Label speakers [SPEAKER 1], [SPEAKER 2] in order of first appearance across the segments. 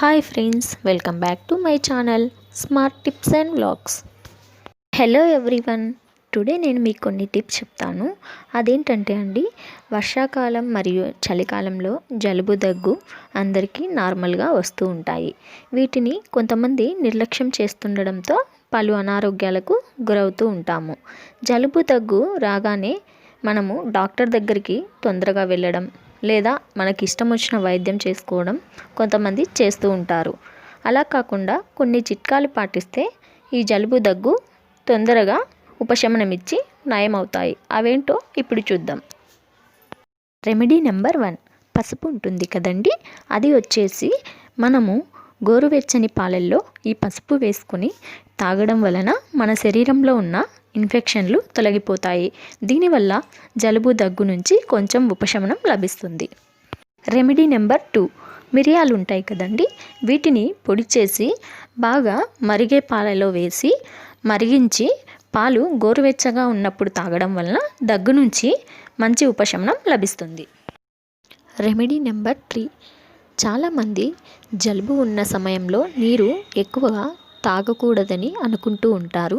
[SPEAKER 1] Hi friends, welcome back to my channel smart tips and vlogs. Hello everyone, today నేను మీకు కొన్ని tips చెప్తాను. అదేంటంటే అండి, వర్షాకాలం మరియు చలికాలంలో జలుబు దగ్గు అందరికీ నార్మల్గా వస్తూ ఉంటాయి. వీటిని కొంతమంది నిర్లక్ష్యం చేస్తుండడంతో పలు అనారోగ్యాలకు గురవుతూ ఉంటాము. జలుబు దగ్గు రాగానే మనము డాక్టర్ దగ్గరికి తొందరగా వెళ్ళడం లేదా మనకి ఇష్టం వచ్చిన వైద్యం చేసుకోవడం కొంతమంది చేస్తూ ఉంటారు. అలా కాకుండా కొన్ని చిట్కాలు పాటిస్తే ఈ జలుబు దగ్గు తొందరగా ఉపశమనమిచ్చి నయమవుతాయి. అవేంటో ఇప్పుడు చూద్దాం. రెమెడీ నెంబర్ 1, పసుపు ఉంటుంది కదండి. అది వచ్చేసి మనము గోరువెచ్చని పాలల్లో ఈ పసుపు వేసుకొని తాగడం వలన మన శరీరంలో ఉన్న ఇన్ఫెక్షన్లు తొలగిపోతాయి. దీనివల్ల జలుబు దగ్గు నుంచి కొంచెం ఉపశమనం లభిస్తుంది. రెమెడీ నెంబర్ 2, మిరియాలు ఉంటాయి కదండి. వీటిని పొడి చేసి బాగా మరిగే పాలలో వేసి మరిగించి పాలు గోరువెచ్చగా ఉన్నప్పుడు తాగడం వలన దగ్గు నుంచి మంచి ఉపశమనం లభిస్తుంది. రెమెడీ నెంబర్ 3, చాలామంది జలుబు ఉన్న సమయంలో నీరు ఎక్కువగా తాగకూడదని అనుకుంటూ ఉంటారు.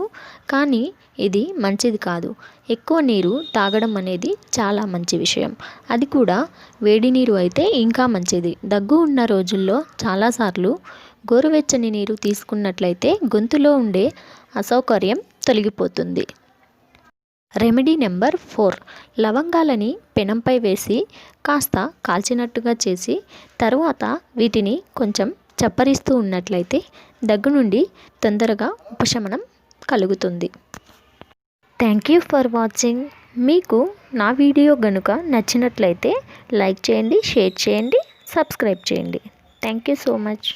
[SPEAKER 1] కానీ ఇది మంచిది కాదు. ఎక్కువ నీరు తాగడం అనేది చాలా మంచి విషయం. అది కూడా వేడి నీరు అయితే ఇంకా మంచిది. దగ్గు ఉన్న రోజుల్లో చాలాసార్లు గోరువెచ్చని నీరు తీసుకున్నట్లయితే గొంతులో ఉండే అసౌకర్యం తొలగిపోతుంది. రెమెడీ నెంబర్ 4, లవంగాలని పెనంపై వేసి కాస్త కాల్చినట్టుగా చేసి తరువాత వీటిని కొంచెం చప్పరిస్తూ ఉన్నట్లయితే దగ్గు నుండి తొందరగా ఉపశమనం కలుగుతుంది. Thank you for watching. మీకు నా వీడియో గనుక నచ్చినట్లయితే లైక్ చేయండి, షేర్ చేయండి, సబ్స్క్రైబ్ చేయండి. Thank you so much.